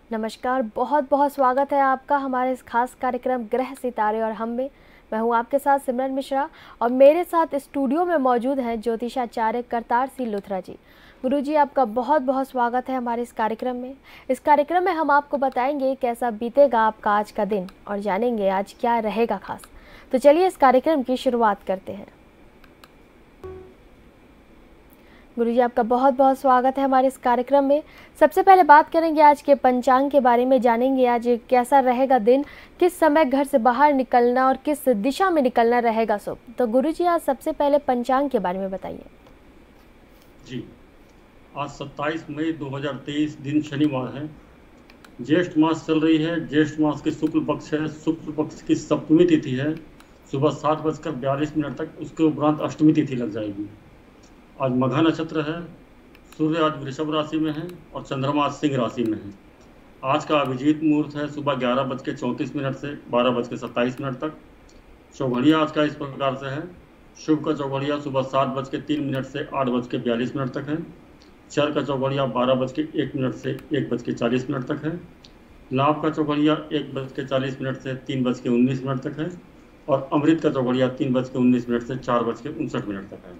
नमस्कार, बहुत बहुत स्वागत है आपका हमारे इस खास कार्यक्रम ग्रह सितारे और हम में। मैं हूं आपके साथ सिमरन मिश्रा और मेरे साथ स्टूडियो में मौजूद हैं ज्योतिषाचार्य करतार सिंह लुथरा जी। गुरुजी, आपका बहुत बहुत स्वागत है हमारे इस कार्यक्रम में। इस कार्यक्रम में हम आपको बताएंगे कैसा बीतेगा आपका आज का दिन और जानेंगे आज क्या रहेगा खास। तो चलिए इस कार्यक्रम की शुरुआत करते हैं। गुरुजी, आपका बहुत बहुत स्वागत है हमारे इस कार्यक्रम में। सबसे पहले बात करेंगे आज के पंचांग के बारे में, जानेंगे आज कैसा रहेगा दिन, किस समय घर से बाहर निकलना और किस दिशा में निकलना रहेगा शुभ। तो गुरुजी, आज सबसे पहले पंचांग के बारे में बताइए। जी, आज 27 मई 2023 दिन शनिवार है। ज्येष्ठ मास चल रही है। ज्येष्ठ मास की शुक्ल पक्ष है। शुक्ल पक्ष की सप्तमी तिथि है, सुबह 7:42 तक। उसके उपरांत अष्टमी तिथि लग जाएगी। आज मघा नक्षत्र है। सूर्य आज वृषभ राशि में है और चंद्रमा आज सिंह राशि में है। आज का अभिजीत मुहूर्त है सुबह 11:34 से 12:27 तक। चौघड़िया आज का इस प्रकार से है। शुभ का चौघड़िया सुबह 7:03 से 8:42 तक है। चर का चौघड़िया 12:01 से 1:40 तक है। लाभ का चौघड़िया 1:40 से 3:19 तक है और अमृत का चौघड़िया 3:19 से 4:59 तक है।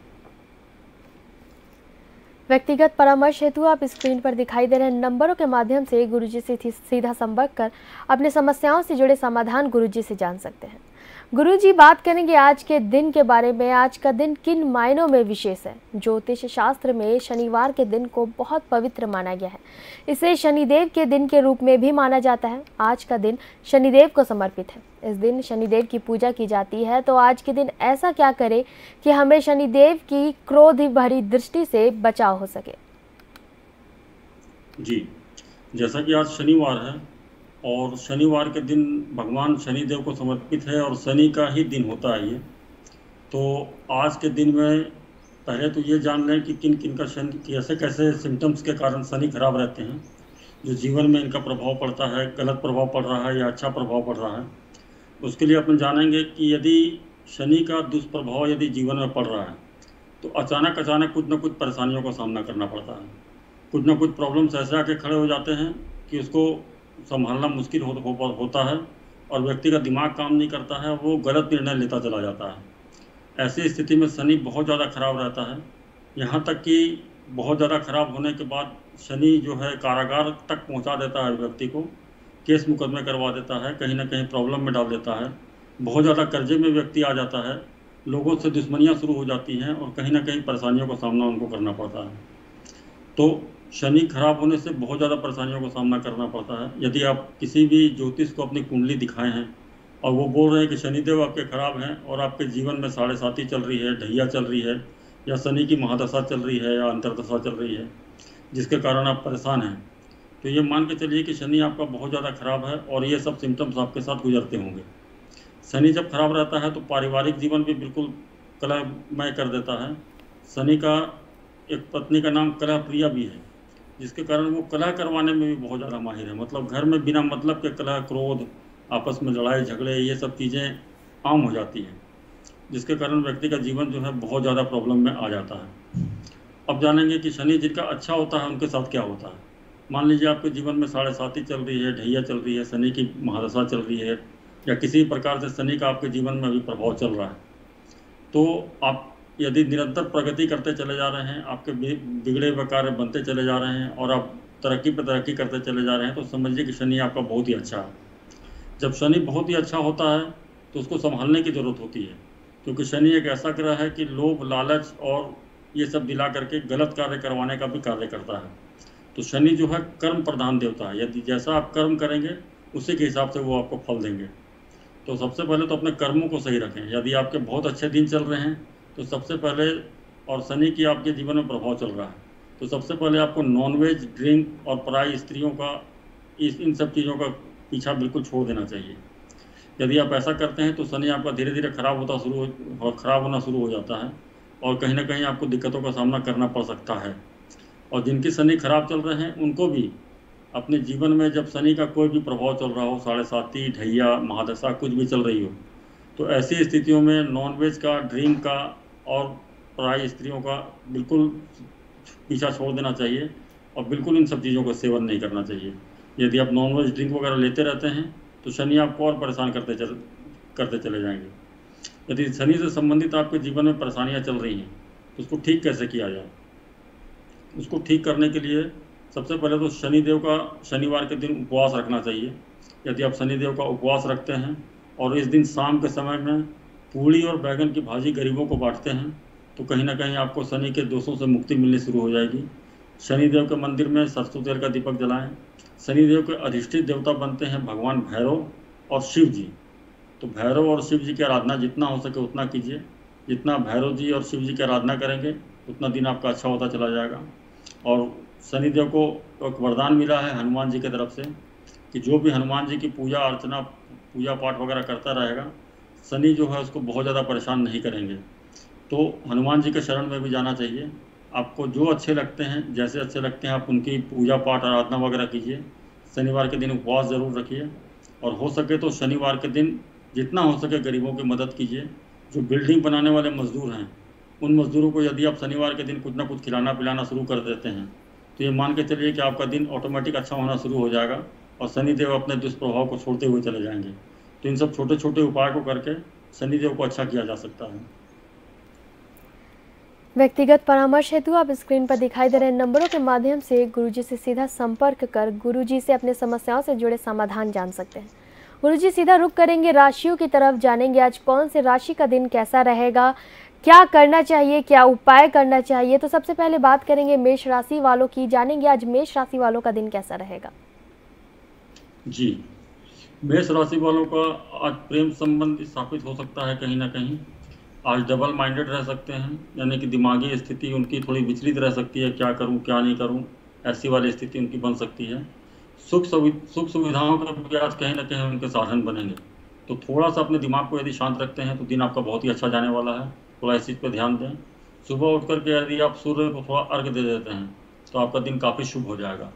व्यक्तिगत परामर्श हेतु आप स्क्रीन पर दिखाई दे रहे नंबरों के माध्यम से गुरुजी से सीधा संपर्क कर अपनी समस्याओं से जुड़े समाधान गुरुजी से जान सकते हैं। गुरुजी, बात करेंगे आज के दिन के बारे में। आज का दिन किन मायनों में विशेष है? ज्योतिष शास्त्र में शनिवार के दिन को बहुत पवित्र माना गया है। इसे शनिदेव के दिन के रूप में भी माना जाता है। आज का दिन शनिदेव को समर्पित है। इस दिन शनिदेव की पूजा की जाती है। तो आज के दिन ऐसा क्या करें कि हमें शनिदेव की क्रोध भरी दृष्टि से बचाव हो सके? जी, जैसा कि आज शनिवार है और शनिवार के दिन भगवान शनिदेव को समर्पित है और शनि का ही दिन होता है ये। तो आज के दिन में पहले तो ये जान लें कि किन किन का शनि, कैसे कैसे सिम्टम्स के कारण शनि खराब रहते हैं, जो जीवन में इनका प्रभाव पड़ता है, गलत प्रभाव पड़ रहा है या अच्छा प्रभाव पड़ रहा है। उसके लिए अपन जानेंगे कि यदि शनि का दुष्प्रभाव यदि जीवन में पड़ रहा है तो अचानक कुछ न कुछ परेशानियों का सामना करना पड़ता है। कुछ न कुछ प्रॉब्लम्स ऐसे आके खड़े हो जाते हैं कि उसको संभालना मुश्किल होता है और व्यक्ति का दिमाग काम नहीं करता है, वो गलत निर्णय लेता चला जाता है। ऐसी स्थिति में शनि बहुत ज़्यादा खराब रहता है। यहाँ तक कि बहुत ज़्यादा खराब होने के बाद शनि जो है कारागार तक पहुँचा देता है व्यक्ति को, केस मुकदमे करवा देता है, कहीं ना कहीं प्रॉब्लम में डाल देता है। बहुत ज़्यादा कर्जे में व्यक्ति आ जाता है, लोगों से दुश्मनियाँ शुरू हो जाती हैं और कहीं ना कहीं परेशानियों का सामना उनको करना पड़ता है। तो शनि खराब होने से बहुत ज़्यादा परेशानियों का सामना करना पड़ता है। यदि आप किसी भी ज्योतिष को अपनी कुंडली दिखाए हैं और वो बोल रहे हैं कि शनिदेव आपके खराब हैं और आपके जीवन में 7.5 चल रही है, ढैया चल रही है या शनि की महादशा चल रही है या अंतरदशा चल रही है जिसके कारण आप परेशान हैं, तो ये मान के चलिए कि शनि आपका बहुत ज़्यादा खराब है और ये सब सिम्टम्स आपके साथ गुजरते होंगे। शनि जब खराब रहता है तो पारिवारिक जीवन भी बिल्कुल कलहमय कर देता है। शनि का एक पत्नी का नाम कलह प्रिया भी है, जिसके कारण वो कलह करवाने में भी बहुत ज़्यादा माहिर है। मतलब घर में बिना मतलब के कलह, क्रोध, आपस में लड़ाई झगड़े, ये सब चीज़ें आम हो जाती हैं, जिसके कारण व्यक्ति का जीवन जो है बहुत ज़्यादा प्रॉब्लम में आ जाता है। अब जानेंगे कि शनि जिनका अच्छा होता है उनके साथ क्या होता है। मान लीजिए आपके जीवन में 7.5 चल रही है, ढैया चल रही है, शनि की महादशा चल रही है या किसी प्रकार से शनि का आपके जीवन में अभी प्रभाव चल रहा है, तो आप यदि निरंतर प्रगति करते चले जा रहे हैं, आपके बिगड़े हुए कार्य बनते चले जा रहे हैं और आप तरक्की पर तरक्की करते चले जा रहे हैं, तो समझिए कि शनि आपका बहुत ही अच्छा है। जब शनि बहुत ही अच्छा होता है तो उसको संभालने की ज़रूरत होती है, क्योंकि शनि एक ऐसा ग्रह है कि लोभ, लालच और ये सब दिला करके गलत कार्य करवाने का भी कार्य करता है। तो शनि जो है कर्म प्रधान देवता है। यदि जैसा आप कर्म करेंगे उसी के हिसाब से वो आपको फल देंगे। तो सबसे पहले तो अपने कर्मों को सही रखें। यदि आपके बहुत अच्छे दिन चल रहे हैं तो सबसे पहले, और शनि की आपके जीवन में प्रभाव चल रहा है, तो सबसे पहले आपको नॉनवेज, ड्रिंक और पराई स्त्रियों का, इन सब चीज़ों का पीछा बिल्कुल छोड़ देना चाहिए। यदि आप ऐसा करते हैं तो शनि आपका धीरे धीरे खराब होना शुरू हो जाता है और कहीं ना कहीं आपको दिक्कतों का सामना करना पड़ सकता है। और जिनकी शनि खराब चल रहे हैं उनको भी अपने जीवन में जब शनि का कोई भी प्रभाव चल रहा हो, 7.5, ढैया, महादशा कुछ भी चल रही हो, तो ऐसी स्थितियों में नॉनवेज का, ड्रिंक का और पराई स्त्रियों का बिल्कुल पीछा छोड़ देना चाहिए और बिल्कुल इन सब चीज़ों का सेवन नहीं करना चाहिए। यदि आप नॉनवेज ड्रिंक वगैरह लेते रहते हैं तो शनि आपको और परेशान करते चले जाएंगे। यदि शनि से संबंधित आपके जीवन में परेशानियां चल रही हैं तो उसको ठीक कैसे किया जाए? उसको ठीक करने के लिए सबसे पहले तो शनिदेव का शनिवार के दिन उपवास रखना चाहिए। यदि आप शनिदेव का उपवास रखते हैं और इस दिन शाम के समय में पूड़ी और बैगन की भाजी गरीबों को बांटते हैं तो कहीं ना कहीं आपको शनि के दोषों से मुक्ति मिलनी शुरू हो जाएगी। शनिदेव के मंदिर में सरसों तेल का दीपक जलाएं। शनिदेव के अधिष्ठित देवता बनते हैं भगवान भैरव और शिव जी। तो भैरव और शिव जी की आराधना जितना हो सके उतना कीजिए। जितना भैरव जी और शिव जी की आराधना करेंगे उतना दिन आपका अच्छा होता चला जाएगा। और शनिदेव को एक वरदान मिला है हनुमान जी की तरफ से कि जो भी हनुमान जी की पूजा अर्चना पूजा पाठ वगैरह करता रहेगा शनि जो है उसको बहुत ज़्यादा परेशान नहीं करेंगे। तो हनुमान जी के शरण में भी जाना चाहिए। आपको जो अच्छे लगते हैं, जैसे अच्छे लगते हैं, आप उनकी पूजा पाठ आराधना वगैरह कीजिए। शनिवार के दिन उपवास ज़रूर रखिए और हो सके तो शनिवार के दिन जितना हो सके गरीबों की मदद कीजिए। जो बिल्डिंग बनाने वाले मजदूर हैं उन मजदूरों को यदि आप शनिवार के दिन कुछ ना कुछ खिलाना पिलाना शुरू कर देते हैं तो ये मान के चलिए कि आपका दिन ऑटोमेटिक अच्छा होना शुरू हो जाएगा और शनिदेव अपने दुष्प्रभाव को छोड़ते हुए चले जाएंगे। तो इन सब छोटे छोटे उपाय को करके शनिदेव को अच्छा किया जा सकता है। व्यक्तिगत परामर्श हेतु आप स्क्रीन पर दिखाई दे रहे नंबरों के माध्यम से गुरुजी से सीधा संपर्क कर गुरुजी से अपने समस्याओं से जुड़े समाधान जान सकते हैं। गुरुजी सीधा रुख करेंगे राशियों की तरफ, जानेंगे आज कौन से राशि का दिन कैसा रहेगा, क्या करना चाहिए, क्या उपाय करना चाहिए। तो सबसे पहले बात करेंगे मेष राशि वालों की, जानेंगे आज मेष राशि वालों का दिन कैसा रहेगा। जी, मेष राशि वालों का आज प्रेम संबंध स्थापित हो सकता है। कहीं ना कहीं आज डबल माइंडेड रह सकते हैं, यानी कि दिमागी स्थिति उनकी थोड़ी विचलित रह सकती है। क्या करूं क्या नहीं करूं, ऐसी वाली स्थिति उनकी बन सकती है। सुख सुविधाओं के भी आज कहीं ना कहीं उनके साधन बनेंगे। तो थोड़ा सा अपने दिमाग को यदि शांत रखते हैं तो दिन आपका बहुत ही अच्छा जाने वाला है। थोड़ा इस चीज़ पर ध्यान दें। सुबह उठ करके यदि आप सूर्य को थोड़ा अर्घ्य दे देते हैं तो आपका दिन काफ़ी शुभ हो जाएगा।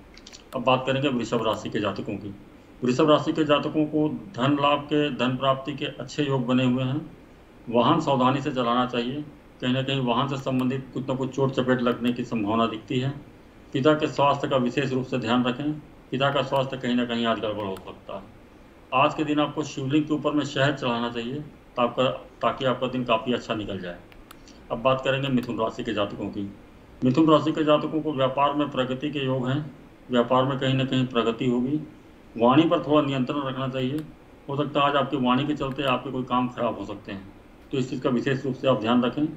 अब बात करेंगे वृषभ राशि के जातकों की। वृषभ राशि के जातकों को धन लाभ के, धन प्राप्ति के अच्छे योग बने हुए हैं। वाहन सावधानी से चलाना चाहिए। कहीं ना कहीं वाहन से संबंधित कुछ न कुछ चोट चपेट लगने की संभावना दिखती है। पिता के स्वास्थ्य का विशेष रूप से ध्यान रखें। पिता का स्वास्थ्य कहीं ना कहीं आज गड़बड़ हो सकता है। आज के दिन आपको शिवलिंग के ऊपर में शहद चढ़ाना चाहिए ताकि आपका दिन काफ़ी अच्छा निकल जाए। अब बात करेंगे मिथुन राशि के जातकों की। मिथुन राशि के जातकों को व्यापार में प्रगति के योग हैं। व्यापार में कहीं ना कहीं प्रगति होगी। वाणी पर थोड़ा नियंत्रण रखना चाहिए। हो सकता है आज आपकी वाणी के चलते आपके कोई काम खराब हो सकते हैं, तो इस चीज़ का विशेष रूप से आप ध्यान रखें।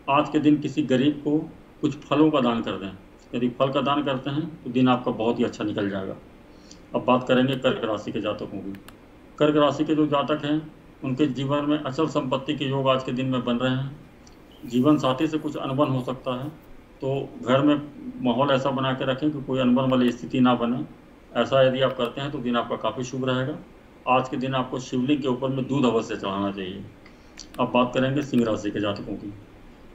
आज के दिन किसी गरीब को कुछ फलों का दान कर दें। यदि फल का दान करते हैं तो दिन आपका बहुत ही अच्छा निकल जाएगा। अब बात करेंगे कर्क राशि के जातकों की। कर्क राशि के जो जातक हैं उनके जीवन में अचल संपत्ति के योग आज के दिन में बन रहे हैं। जीवन साथी से कुछ अनबन हो सकता है, तो घर में माहौल ऐसा बना के रखें कि कोई अनबन वाली स्थिति ना बने। ऐसा यदि आप करते हैं तो दिन आपका काफ़ी शुभ रहेगा। आज के दिन आपको शिवलिंग के ऊपर में दूध अवश्य चढ़ाना चाहिए। अब बात करेंगे सिंह राशि के जातकों की।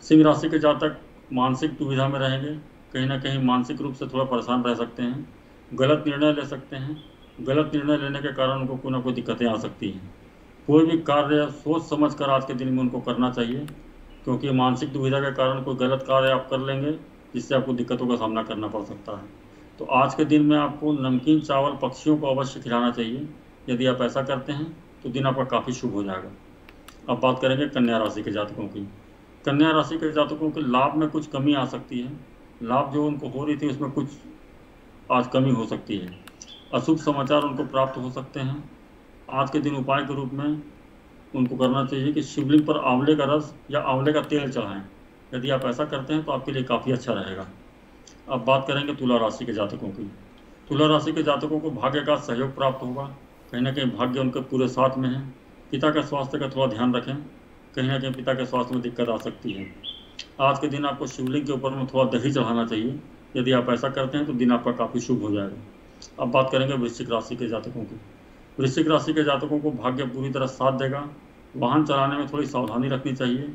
सिंह राशि के जातक मानसिक दुविधा में रहेंगे। कहीं ना कहीं मानसिक रूप से थोड़ा परेशान रह सकते हैं। गलत निर्णय ले सकते हैं। गलत निर्णय लेने के कारण उनको कोई ना कोई दिक्कतें आ सकती हैं। कोई भी कार्य सोच समझ कर आज के दिन में उनको करना चाहिए, क्योंकि मानसिक दुविधा के कारण कोई गलत कार्य आप कर लेंगे जिससे आपको दिक्कतों का सामना करना पड़ सकता है। तो आज के दिन में आपको नमकीन चावल पक्षियों को अवश्य खिलाना चाहिए। यदि आप ऐसा करते हैं तो दिन आपका काफ़ी शुभ हो जाएगा। अब बात करेंगे कन्या राशि के जातकों की। कन्या राशि के जातकों के लाभ में कुछ कमी आ सकती है। लाभ जो उनको हो रही थी उसमें कुछ आज कमी हो सकती है। अशुभ समाचार उनको प्राप्त हो सकते हैं। आज के दिन उपाय के रूप में उनको करना चाहिए कि शिवलिंग पर आंवले का रस या आंवले का तेल चढ़ाएं। यदि आप ऐसा करते हैं तो आपके लिए काफ़ी अच्छा रहेगा। अब बात करेंगे तुला राशि के जातकों की। तुला राशि के जातकों को भाग्य का सहयोग प्राप्त होगा। कहीं ना कहीं भाग्य उनके पूरे साथ में है। पिता का स्वास्थ्य का थोड़ा ध्यान रखें। कहीं ना कहीं पिता के स्वास्थ्य में दिक्कत आ सकती है। आज के दिन आपको शिवलिंग के ऊपर में थोड़ा दही चढ़ाना चाहिए। यदि आप ऐसा करते हैं तो दिन आपका काफ़ी शुभ हो जाएगा। अब बात करेंगे वृश्चिक राशि के जातकों की। वृश्चिक राशि के जातकों को भाग्य पूरी तरह साथ देगा। वाहन चलाने में थोड़ी सावधानी रखनी चाहिए,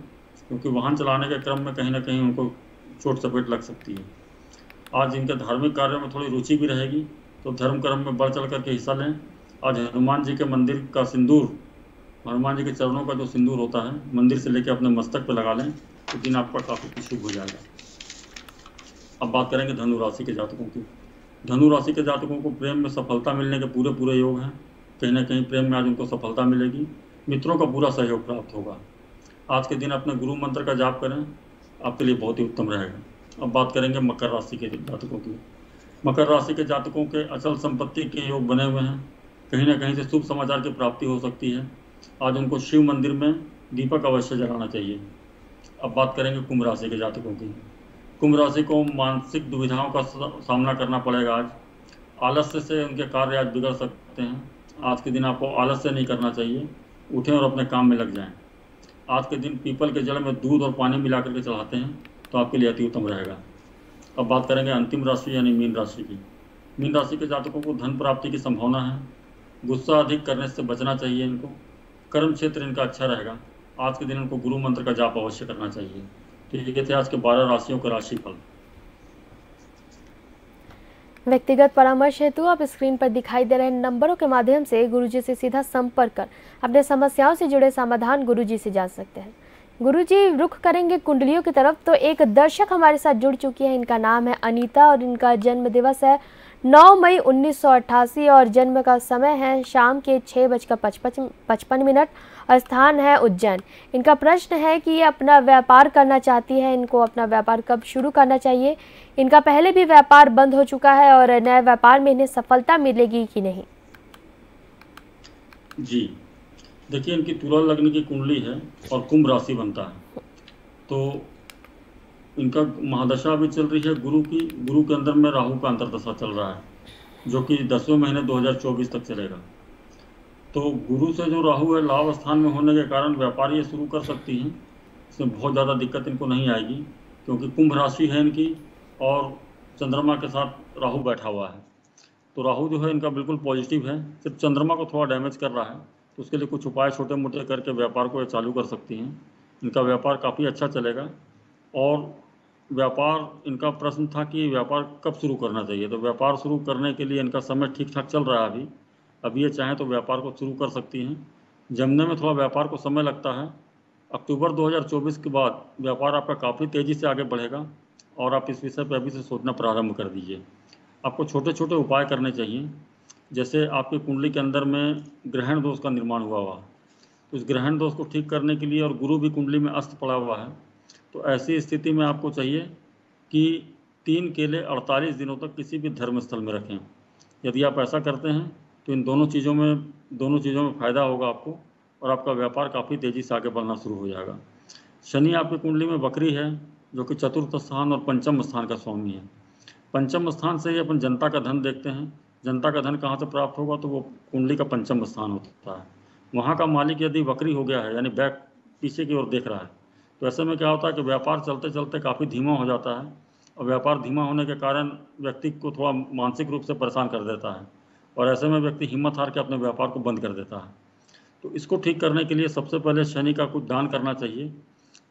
क्योंकि वाहन चलाने के क्रम में कहीं ना कहीं उनको चोट चपेट लग सकती है। आज इनके धार्मिक कार्यों में थोड़ी रुचि भी रहेगी, तो धर्म कर्म में बढ़ चढ़ करके हिस्सा लें। आज हनुमान जी के मंदिर का सिंदूर, हनुमान जी के चरणों का जो सिंदूर होता है मंदिर से लेकर अपने मस्तक पर लगा लें, तो दिन आपका काफ़ी शुभ हो जाएगा। अब बात करेंगे धनु राशि के जातकों की। धनु राशि के जातकों को प्रेम में सफलता मिलने के पूरे पूरे योग हैं। कहीं ना कहीं प्रेम में आज उनको सफलता मिलेगी, मित्रों का पूरा सहयोग प्राप्त होगा। आज के दिन अपने गुरु मंत्र का जाप करें, आपके लिए बहुत ही उत्तम रहेगा। अब बात करेंगे मकर राशि के जातकों की। मकर राशि के जातकों के अचल संपत्ति के योग बने हुए हैं। कहीं ना कहीं से शुभ समाचार की प्राप्ति हो सकती है। आज उनको शिव मंदिर में दीपक अवश्य जलाना चाहिए। अब बात करेंगे कुंभ राशि के जातकों की। कुंभ राशि को मानसिक दुविधाओं का सामना करना पड़ेगा। आज आलस्य से उनके कार्य आज बिगड़ सकते हैं। आज के दिन आपको आलस्य नहीं करना चाहिए, उठें और अपने काम में लग जाएं। आज के दिन पीपल के जड़ में दूध और पानी मिला करके चढ़ाते हैं तो आपके लिए अति उत्तम रहेगा। अब बात करेंगे अंतिम राशि यानी मीन राशि की। मीन राशि के जातकों को धन प्राप्ति की संभावना है। गुस्सा अधिक करने से बचना चाहिए इनको। कर्म क्षेत्र इनका अच्छा रहेगा। आज के दिन इनको गुरु मंत्र का जाप अवश्य करना चाहिए। तो ये थे आज के 12 राशियों के राशिफल। व्यक्तिगत परामर्श हेतु आप स्क्रीन पर दिखाई दे रहे नंबरों के माध्यम से गुरुजी से सीधा संपर्क कर अपने समस्याओं से जुड़े समाधान गुरुजी से जान सकते हैं। गुरुजी रुख करेंगे कुंडलियों की तरफ, तो एक दर्शक हमारे साथ जुड़ चुकी है। इनका नाम है अनीता और इनका जन्म दिवस है 9 मई 1988 और जन्म का समय है शाम के 6:55 और स्थान है उज्जैन। इनका प्रश्न है कि ये अपना व्यापार करना चाहती है, इनको अपना व्यापार कब शुरू करना चाहिए। इनका पहले भी व्यापार बंद हो चुका है और नए व्यापार में इन्हें सफलता मिलेगी कि नहीं। जी देखिए, इनकी तुला लग्न की कुंडली है और कुंभ राशि बनता है। तो इनका महादशा भी चल रही है गुरु की। गुरु के अंदर में राहु का अंतर्दशा चल रहा है जो कि 10वें महीने 2024 तक चलेगा। तो गुरु से जो राहु है लाभ स्थान में होने के कारण व्यापार ये शुरू कर सकती हैं। इसमें बहुत ज़्यादा दिक्कत इनको नहीं आएगी क्योंकि कुंभ राशि है इनकी और चंद्रमा के साथ राहु बैठा हुआ है। तो राहु जो है इनका बिल्कुल पॉजिटिव है, सिर्फ चंद्रमा को थोड़ा डैमेज कर रहा है। तो उसके लिए कुछ उपाय छोटे मोटे करके व्यापार को चालू कर सकती हैं। इनका व्यापार काफ़ी अच्छा चलेगा। और व्यापार इनका प्रश्न था कि व्यापार कब शुरू करना चाहिए। तो व्यापार शुरू करने के लिए इनका समय ठीक ठाक चल रहा है। अभी ये चाहें तो व्यापार को शुरू कर सकती हैं। जमने में थोड़ा व्यापार को समय लगता है। अक्टूबर 2024 के बाद व्यापार आपका काफ़ी तेज़ी से आगे बढ़ेगा और आप इस विषय पर अभी से सोचना प्रारंभ कर दीजिए। आपको छोटे छोटे उपाय करने चाहिए। जैसे आपकी कुंडली के अंदर में ग्रहण दोष का निर्माण हुआ तो उस ग्रहण दोष को ठीक करने के लिए, और गुरु भी कुंडली में अस्त पड़ा हुआ है, तो ऐसी स्थिति में आपको चाहिए कि 3 केले 48 दिनों तक किसी भी धर्मस्थल में रखें। यदि आप ऐसा करते हैं तो इन दोनों चीज़ों में फ़ायदा होगा आपको और आपका व्यापार काफ़ी तेज़ी से आगे बढ़ना शुरू हो जाएगा। शनि आपकी कुंडली में वक्री है जो कि चतुर्थ स्थान और पंचम स्थान का स्वामी है। पंचम स्थान से ही अपन जनता का धन देखते हैं। जनता का धन कहाँ से प्राप्त होगा, तो वो कुंडली का पंचम स्थान होता है। वहाँ का मालिक यदि वक्री हो गया है यानी बैक पीछे की ओर देख रहा है, तो ऐसे में क्या होता है कि व्यापार चलते चलते काफ़ी धीमा हो जाता है और व्यापार धीमा होने के कारण व्यक्ति को थोड़ा मानसिक रूप से परेशान कर देता है और ऐसे में व्यक्ति हिम्मत हार के अपने व्यापार को बंद कर देता है। तो इसको ठीक करने के लिए सबसे पहले शनि का कुछ दान करना चाहिए।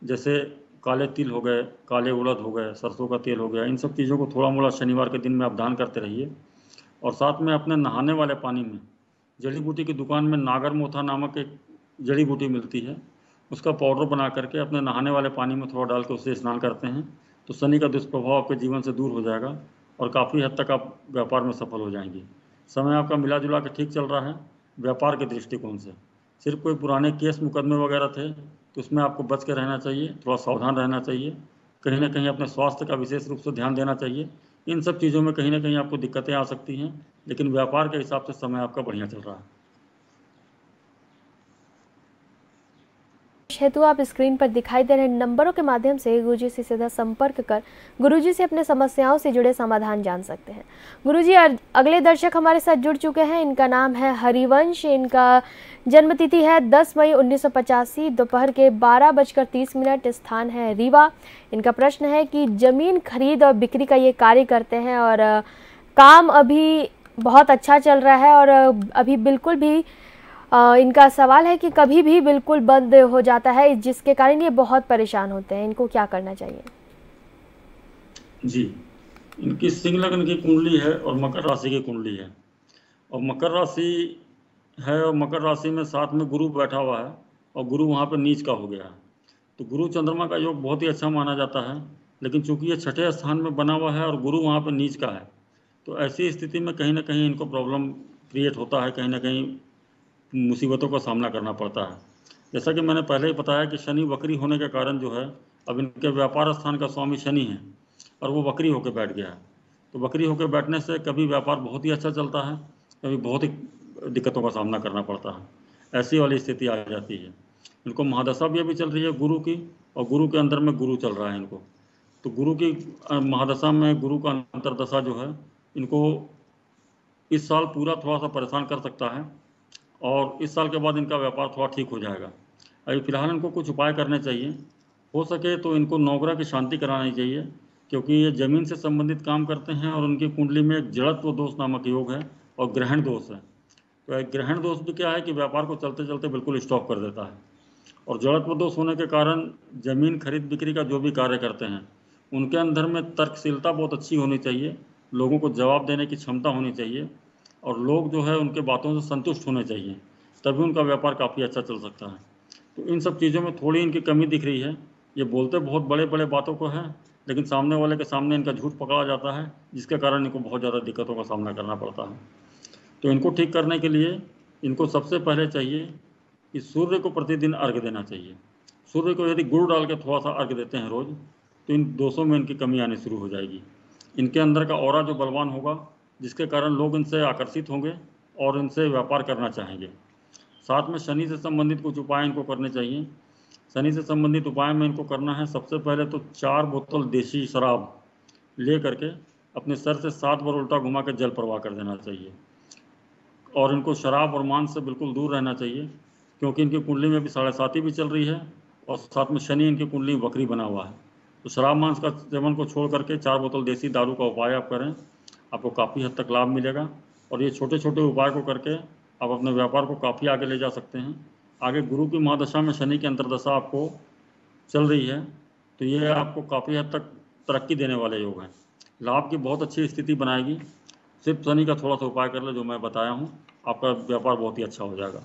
जैसे काले तिल हो गए, काले उड़द हो गए, सरसों का तेल हो गया, इन सब चीज़ों को थोड़ा मोड़ा शनिवार के दिन में आप दान करते रहिए। और साथ में अपने नहाने वाले पानी में जड़ी बूटी की दुकान में नागर मोथा नामक एक जड़ी बूटी मिलती है, उसका पाउडर बना करके अपने नहाने वाले पानी में थोड़ा डाल के उससे स्नान करते हैं तो शनि का दुष्प्रभाव आपके जीवन से दूर हो जाएगा और काफ़ी हद तक आप व्यापार में सफल हो जाएंगे। समय आपका मिला जुला के ठीक चल रहा है व्यापार के दृष्टिकोण से। सिर्फ कोई पुराने केस मुकदमे वगैरह थे तो उसमें आपको बच के रहना चाहिए, थोड़ा सावधान रहना चाहिए। कहीं ना कहीं अपने स्वास्थ्य का विशेष रूप से ध्यान देना चाहिए। इन सब चीज़ों में कहीं ना कहीं आपको दिक्कतें आ सकती हैं, लेकिन व्यापार के हिसाब से समय आपका बढ़िया चल रहा है। हेतु आप स्क्रीन पर दिखाई दे रहे नंबरों के माध्यम से गुरुजी से सीधा संपर्क कर गुरुजी से अपने समस्याओं से जुड़े समाधान जान सकते हैं। गुरुजी अगले दर्शक हमारे साथ जुड़ चुके हैं। इनका नाम है हरिवंश। इनका जन्म तिथि है 10 मई 1985 दोपहर के 12:30। स्थान है रीवा। इनका प्रश्न है कि जमीन खरीद और बिक्री का ये कार्य करते हैं और काम अभी बहुत अच्छा चल रहा है और अभी बिल्कुल भी इनका सवाल है कि कभी भी बिल्कुल बंद हो जाता है, जिसके कारण ये बहुत परेशान होते हैं। इनको क्या करना चाहिए? जी, इनकी सिंह लग्न की कुंडली है और मकर राशि की कुंडली है और मकर राशि है और मकर राशि में साथ में गुरु बैठा हुआ है और गुरु वहाँ पर नीच का हो गया है। तो गुरु चंद्रमा का योग बहुत ही अच्छा माना जाता है, लेकिन चूंकि ये 6ठे स्थान में बना हुआ है और गुरु वहाँ पर नीच का है तो ऐसी स्थिति में कहीं ना कहीं इनको प्रॉब्लम क्रिएट होता है, कहीं ना कहीं मुसीबतों का सामना करना पड़ता है। जैसा कि मैंने पहले ही बताया कि शनि वक्री होने के कारण जो है, अब इनके व्यापार स्थान का स्वामी शनि है और वो वक्री होकर बैठ गया है। तो वक्री होकर बैठने से कभी व्यापार बहुत ही अच्छा चलता है, कभी बहुत ही दिक्कतों का सामना करना पड़ता है। ऐसी वाली स्थिति आ जाती है। इनको महादशा भी अभी चल रही है गुरु की, और गुरु के अंदर में गुरु चल रहा है इनको। तो गुरु की महादशा में गुरु का अंतरदशा जो है इनको इस साल पूरा थोड़ा सा परेशान कर सकता है, और इस साल के बाद इनका व्यापार थोड़ा ठीक हो जाएगा। अभी फिलहाल इनको कुछ उपाय करने चाहिए। हो सके तो इनको नवग्रह की शांति करानी चाहिए, क्योंकि ये जमीन से संबंधित काम करते हैं और उनकी कुंडली में एक जड़त्व दोष नामक योग है और ग्रहण दोष है। तो एक ग्रहण दोष भी क्या है कि व्यापार को चलते चलते बिल्कुल स्टॉप कर देता है, और जड़त्व दोष होने के कारण जमीन खरीद बिक्री का जो भी कार्य करते हैं उनके अंदर में तर्कशीलता बहुत अच्छी होनी चाहिए, लोगों को जवाब देने की क्षमता होनी चाहिए, और लोग जो है उनके बातों से संतुष्ट होने चाहिए, तभी उनका व्यापार काफ़ी अच्छा चल सकता है। तो इन सब चीज़ों में थोड़ी इनकी कमी दिख रही है। ये बोलते बहुत बड़े बड़े बातों को है, लेकिन सामने वाले के सामने इनका झूठ पकड़ा जाता है, जिसके कारण इनको बहुत ज़्यादा दिक्कतों का सामना करना पड़ता है। तो इनको ठीक करने के लिए इनको सबसे पहले चाहिए कि सूर्य को प्रतिदिन अर्घ्य देना चाहिए। सूर्य को यदि गुड़ डाल के थोड़ा सा अर्घ्य देते हैं रोज़, तो इन दोषों में इनकी कमी आनी शुरू हो जाएगी। इनके अंदर का ऑरा जो बलवान होगा, जिसके कारण लोग इनसे आकर्षित होंगे और इनसे व्यापार करना चाहेंगे। साथ में शनि से संबंधित कुछ उपाय इनको करने चाहिए। शनि से संबंधित उपाय में इनको करना है, सबसे पहले तो 4 बोतल देसी शराब ले करके अपने सर से 7 बार उल्टा घुमा के जल प्रवाह कर देना चाहिए। और इनको शराब और मांस से बिल्कुल दूर रहना चाहिए, क्योंकि इनकी कुंडली में भी 7.5 भी चल रही है और साथ में शनि इनकी कुंडली वक्री बना हुआ है। तो शराब मांस का सेवन को छोड़ करके 4 बोतल देसी दारू का उपाय आप करें, आपको काफ़ी हद तक लाभ मिलेगा। और ये छोटे छोटे उपाय को करके आप अपने व्यापार को काफ़ी आगे ले जा सकते हैं। आगे गुरु की महादशा में शनि की अंतर्दशा आपको चल रही है, तो ये आपको काफ़ी हद तक तरक्की देने वाले योग हैं, लाभ की बहुत अच्छी स्थिति बनाएगी। सिर्फ शनि का थोड़ा सा उपाय कर ले जो मैं बताया हूँ, आपका व्यापार बहुत ही अच्छा हो जाएगा।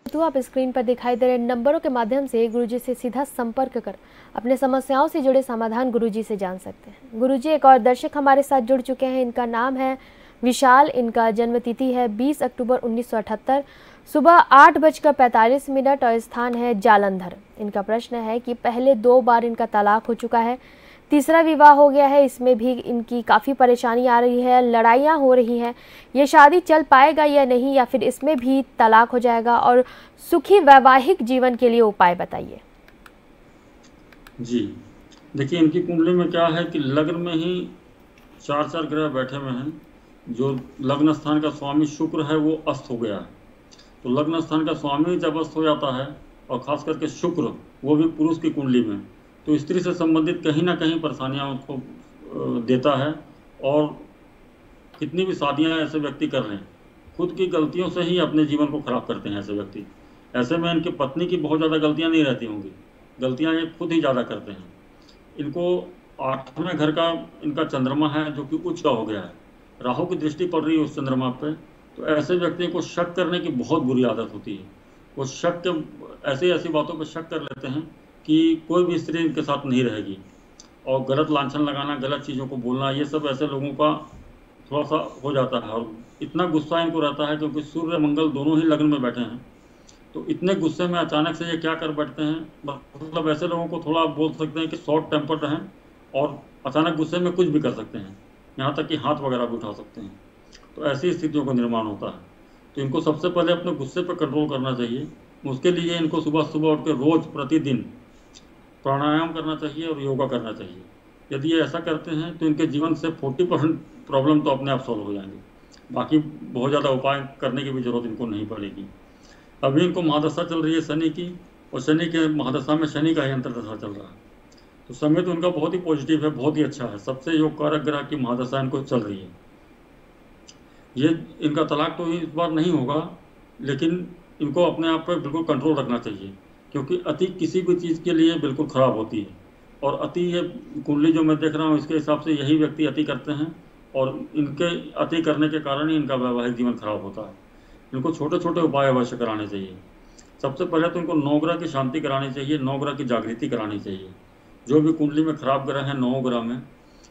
तो आप स्क्रीन पर दिखाई दे रहे नंबरों के माध्यम से गुरुजी से सीधा संपर्क कर अपने समस्याओं से जुड़े समाधान गुरुजी से जान सकते हैं। गुरुजी, एक और दर्शक हमारे साथ जुड़ चुके हैं। इनका नाम है विशाल, इनका जन्म तिथि है 20 अक्टूबर 1978, सुबह 8:45 और स्थान है जालंधर। इनका प्रश्न है कि पहले 2 बार इनका तलाक हो चुका है, तीसरा विवाह हो गया है, इसमें भी इनकी काफ़ी परेशानी आ रही है, लड़ाइयाँ हो रही हैं। ये शादी चल पाएगा या नहीं, या फिर इसमें भी तलाक हो जाएगा? और सुखी वैवाहिक जीवन के लिए उपाय बताइए। जी देखिए, इनकी कुंडली में क्या है कि लग्न में ही 4 ग्रह बैठे हुए हैं। जो लग्न स्थान का स्वामी शुक्र है वो अस्त हो गया है। तो लग्न स्थान का स्वामी जब अस्त हो जाता है, और खास करके शुक्र, वो भी पुरुष की कुंडली में, तो स्त्री से संबंधित कहीं ना कहीं परेशानियां उसको देता है। और कितनी भी शादियां ऐसे व्यक्ति कर रहे हैं, खुद की गलतियों से ही अपने जीवन को खराब करते हैं ऐसे व्यक्ति। ऐसे में इनकी पत्नी की बहुत ज़्यादा गलतियां नहीं रहती होंगी, गलतियां ये खुद ही ज़्यादा करते हैं। इनको 8वें घर का इनका चंद्रमा है, जो कि उच्च का हो गया है, राहु की दृष्टि पड़ रही है उस चंद्रमा पे। तो ऐसे व्यक्ति को शक करने की बहुत बुरी आदत होती है। वो शक के ऐसी बातों पर शक कर लेते हैं कि कोई भी स्त्री इनके साथ नहीं रहेगी, और गलत लांछन लगाना, गलत चीज़ों को बोलना, ये सब ऐसे लोगों का थोड़ा सा हो जाता है। और इतना गुस्सा इनको रहता है, क्योंकि सूर्य मंगल दोनों ही लग्न में बैठे हैं। तो इतने गुस्से में अचानक से ये क्या कर बैठते हैं, मतलब ऐसे लोगों को थोड़ा बोल सकते हैं कि शॉर्ट टेम्पर्ड हैं, और अचानक गुस्से में कुछ भी कर सकते हैं, यहाँ तक कि हाथ वगैरह भी उठा सकते हैं। तो ऐसी स्थितियों का निर्माण होता है। तो इनको सबसे पहले अपने गुस्से पर कंट्रोल करना चाहिए। उसके लिए इनको सुबह सुबह उठ के रोज़ प्रतिदिन प्राणायाम करना चाहिए और योगा करना चाहिए। यदि ये ऐसा करते हैं तो इनके जीवन से 40% प्रॉब्लम तो अपने आप सॉल्व हो जाएंगे। बाकी बहुत ज़्यादा उपाय करने की भी ज़रूरत इनको नहीं पड़ेगी। अभी इनको महादशा चल रही है शनि की, और शनि के महादशा में शनि का ही अंतर्दशा चल रहा है। तो समय तो इनका बहुत ही पॉजिटिव है, बहुत ही अच्छा है। सबसे योग कारक ग्रह की महादशा इनको चल रही है। ये इनका तलाक तो इस बार नहीं होगा, लेकिन इनको अपने आप पर बिल्कुल कंट्रोल रखना चाहिए, क्योंकि अति किसी भी चीज़ के लिए बिल्कुल ख़राब होती है। और अति, ये कुंडली जो मैं देख रहा हूँ इसके हिसाब से यही व्यक्ति अति करते हैं, और इनके अति करने के कारण ही इनका वैवाहिक जीवन खराब होता है। इनको छोटे छोटे उपाय अवश्य कराने चाहिए। सबसे पहले तो इनको 9 ग्रह की शांति करानी चाहिए, 9 ग्रह की जागृति करानी चाहिए। जो भी कुंडली में खराब ग्रह हैं 9 ग्रह में,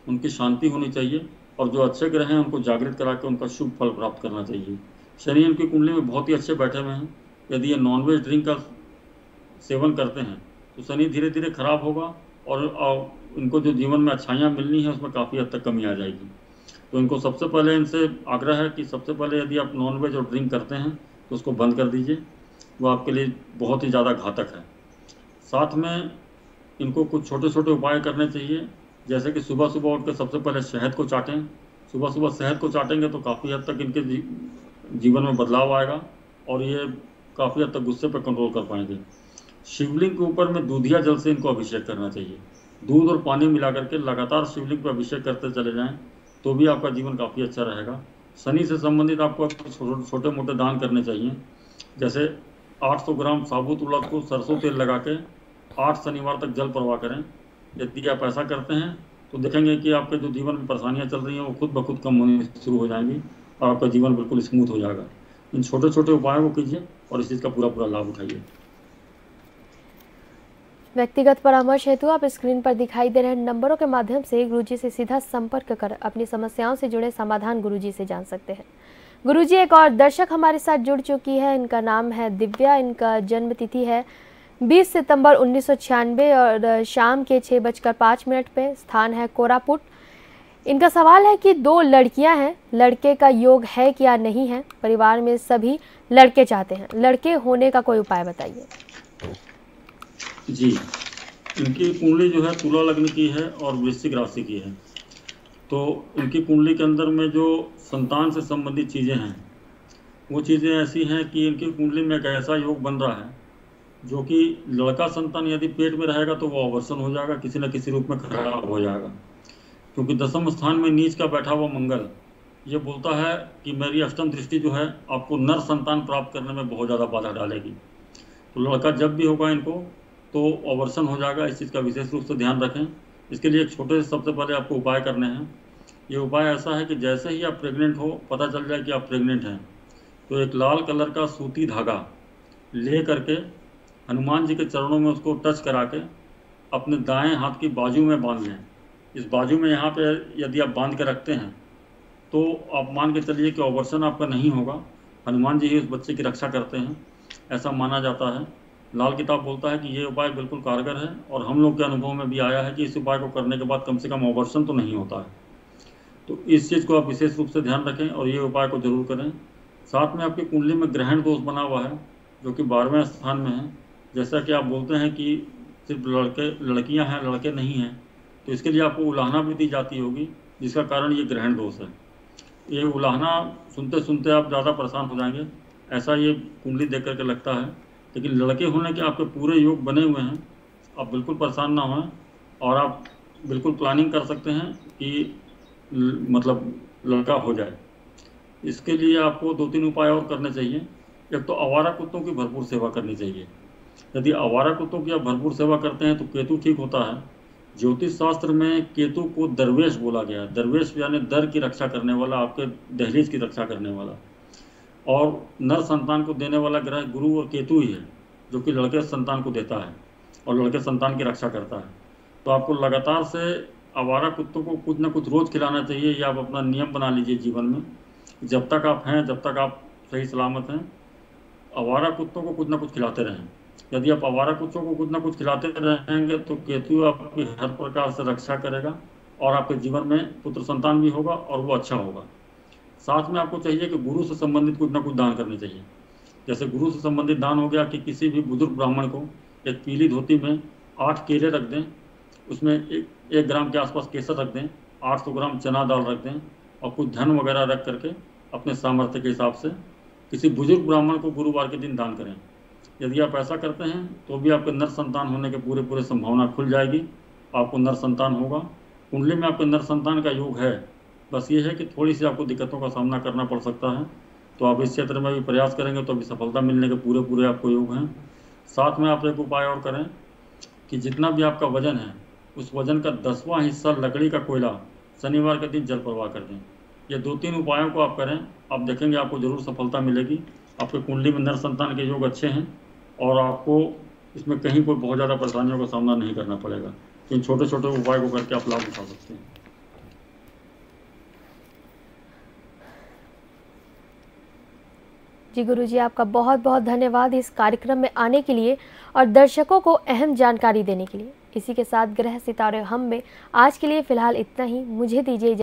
उनकी शांति होनी चाहिए, और जो अच्छे ग्रह हैं उनको जागृत करा के उनका शुभ फल प्राप्त करना चाहिए। शनि उनकी कुंडली में बहुत ही अच्छे बैठे हुए हैं। यदि ये नॉनवेज ड्रिंक का सेवन करते हैं तो शनि धीरे धीरे खराब होगा, और इनको जो जीवन में अच्छाइयाँ मिलनी है उसमें काफ़ी हद तक कमी आ जाएगी। तो इनको सबसे पहले इनसे आग्रह है कि सबसे पहले यदि आप नॉनवेज और ड्रिंक करते हैं तो उसको बंद कर दीजिए, वो आपके लिए बहुत ही ज़्यादा घातक है। साथ में इनको कुछ छोटे छोटे उपाय करने चाहिए, जैसे कि सुबह सुबह उठ कर सबसे पहले शहद को चाटें। सुबह सुबह शहद को चाटेंगे तो काफ़ी हद तक इनके जीवन में बदलाव आएगा, और ये काफ़ी हद तक गुस्से पर कंट्रोल कर पाएंगे। शिवलिंग के ऊपर में दूधिया जल से इनको अभिषेक करना चाहिए। दूध और पानी मिला करके लगातार शिवलिंग पर अभिषेक करते चले जाएं तो भी आपका जीवन काफ़ी अच्छा रहेगा। शनि से संबंधित आपको छोटे मोटे दान करने चाहिए, जैसे 800 ग्राम साबुत उड़द को सरसों तेल लगा के 8 शनिवार तक जल प्रवाह करें। यदि आप ऐसा करते हैं तो देखेंगे कि आपके जो जीवन में परेशानियां चल रही हैं वो खुद ब खुद कम होनी शुरू हो जाएंगी, और आपका जीवन बिल्कुल स्मूथ हो जाएगा। इन छोटे छोटे उपायों को कीजिए और इस चीज़ का पूरा पूरा लाभ उठाइए। व्यक्तिगत परामर्श हेतु आप स्क्रीन पर दिखाई दे रहे नंबरों के माध्यम से गुरुजी से सीधा संपर्क कर अपनी समस्याओं से जुड़े समाधान गुरुजी से जान सकते हैं। गुरुजी, एक और दर्शक हमारे साथ जुड़ चुकी है। इनका नाम है दिव्या। इनका जन्म तिथि है 20 सितंबर 1996 और शाम के 6:05 पे। स्थान है कोरापुट। इनका सवाल है कि 2 लड़कियां हैं, लड़के का योग है क्या नहीं है। परिवार में सभी लड़के चाहते हैं, लड़के होने का कोई उपाय बताइए। जी, इनकी कुंडली जो है तुला लग्न की है और वृश्चिक राशि की है। तो इनकी कुंडली के अंदर में जो संतान से संबंधित चीज़ें हैं वो चीज़ें ऐसी हैं कि इनकी कुंडली में एक ऐसा योग बन रहा है जो कि लड़का संतान यदि पेट में रहेगा तो वो अवर्सन हो जाएगा, किसी न किसी रूप में खराब हो जाएगा। क्योंकि 10वें स्थान में नीच का बैठा हुआ मंगल ये बोलता है कि मेरी अष्टम दृष्टि जो है आपको नर संतान प्राप्त करने में बहुत ज़्यादा बाधा डालेगी। तो लड़का जब भी होगा इनको तो अवर्सन हो जाएगा। इस चीज़ का विशेष रूप से ध्यान रखें। इसके लिए एक छोटे से सबसे पहले आपको उपाय करने हैं। ये उपाय ऐसा है कि जैसे ही आप प्रेग्नेंट हो, पता चल जाए कि आप प्रेग्नेंट हैं, तो एक लाल कलर का सूती धागा ले करके हनुमान जी के चरणों में उसको टच करा के अपने दाएं हाथ की बाजू में बांध लें। इस बाजू में यहाँ पे यदि आप बांध के रखते हैं तो आप मान के चलिए कि अवर्सन आपका नहीं होगा। हनुमान जी ही उस बच्चे की रक्षा करते हैं, ऐसा माना जाता है। लाल किताब बोलता है कि ये उपाय बिल्कुल कारगर है, और हम लोग के अनुभव में भी आया है कि इस उपाय को करने के बाद कम से कम अवर्सन तो नहीं होता है। तो इस चीज़ को आप विशेष रूप से ध्यान रखें और ये उपाय को जरूर करें। साथ में आपकी कुंडली में ग्रहण दोष बना हुआ है जो कि 12वें स्थान में है। जैसा कि आप बोलते हैं कि सिर्फ लड़कियां हैं, लड़के नहीं हैं, तो इसके लिए आपको उलाहना भी दी जाती होगी, जिसका कारण ये ग्रहण दोष है। ये उलाहना सुनते सुनते आप ज़्यादा परेशान हो जाएंगे, ऐसा ये कुंडली देख करके लगता है। लेकिन लड़के होने के आपके पूरे योग बने हुए हैं, आप बिल्कुल परेशान ना हों, और आप बिल्कुल प्लानिंग कर सकते हैं कि मतलब लड़का हो जाए। इसके लिए आपको 2-3 उपाय और करने चाहिए। एक तो आवारा कुत्तों की भरपूर सेवा करनी चाहिए। यदि आवारा कुत्तों की आप भरपूर सेवा करते हैं तो केतु ठीक होता है। ज्योतिष शास्त्र में केतु को दरवेश बोला गया है। दरवेश यानी दर की रक्षा करने वाला, आपके दहलीज की रक्षा करने वाला। और नर संतान को देने वाला ग्रह गुरु और केतु ही है, जो कि लड़के संतान को देता है और लड़के संतान की रक्षा करता है। तो आपको लगातार से आवारा कुत्तों को कुछ ना कुछ रोज़ खिलाना चाहिए। या आप अपना नियम बना लीजिए जीवन में, जब तक आप हैं, जब तक आप सही सलामत हैं, आवारा कुत्तों को कुछ ना कुछ खिलाते रहें। यदि आप आवारा कुत्तों को कुछ ना कुछ खिलाते रहेंगे तो केतु आपकी हर प्रकार से रक्षा करेगा और आपके जीवन में पुत्र संतान भी होगा और वो अच्छा होगा। साथ में आपको चाहिए कि गुरु से संबंधित कुछ ना कुछ दान करने चाहिए। जैसे गुरु से संबंधित दान हो गया कि किसी भी बुजुर्ग ब्राह्मण को एक पीली धोती में 8 केले रख दें, उसमें 1 ग्राम के आसपास केसर रख दें, 800 ग्राम चना दाल रख दें, और कुछ धन वगैरह रख करके अपने सामर्थ्य के हिसाब से किसी बुजुर्ग ब्राह्मण को गुरुवार के दिन दान करें। यदि आप ऐसा करते हैं तो भी आपके नर संतान होने के पूरे संभावना खुल जाएगी, आपको नर संतान होगा। कुंडली में आपके नर संतान का योग है, बस ये है कि थोड़ी सी आपको दिक्कतों का सामना करना पड़ सकता है। तो आप इस क्षेत्र में भी प्रयास करेंगे तो अभी सफलता मिलने के पूरे आपको योग हैं। साथ में आप एक उपाय और करें कि जितना भी आपका वजन है उस वजन का 10वां हिस्सा लकड़ी का कोयला शनिवार के दिन जल प्रवाह कर दें। ये 2-3 उपायों को आप करें, आप देखेंगे आपको जरूर सफलता मिलेगी। आपके कुंडली में नर संतान के योग अच्छे हैं और आपको इसमें कहीं कोई बहुत ज़्यादा परेशानियों का सामना नहीं करना पड़ेगा। इन छोटे छोटे उपाय को करके आप लाभ उठा सकते हैं। जी गुरुजी, आपका बहुत बहुत धन्यवाद इस कार्यक्रम में आने के लिए और दर्शकों को अहम जानकारी देने के लिए। इसी के साथ ग्रह सितारे हम में आज के लिए फिलहाल इतना ही। मुझे दीजिए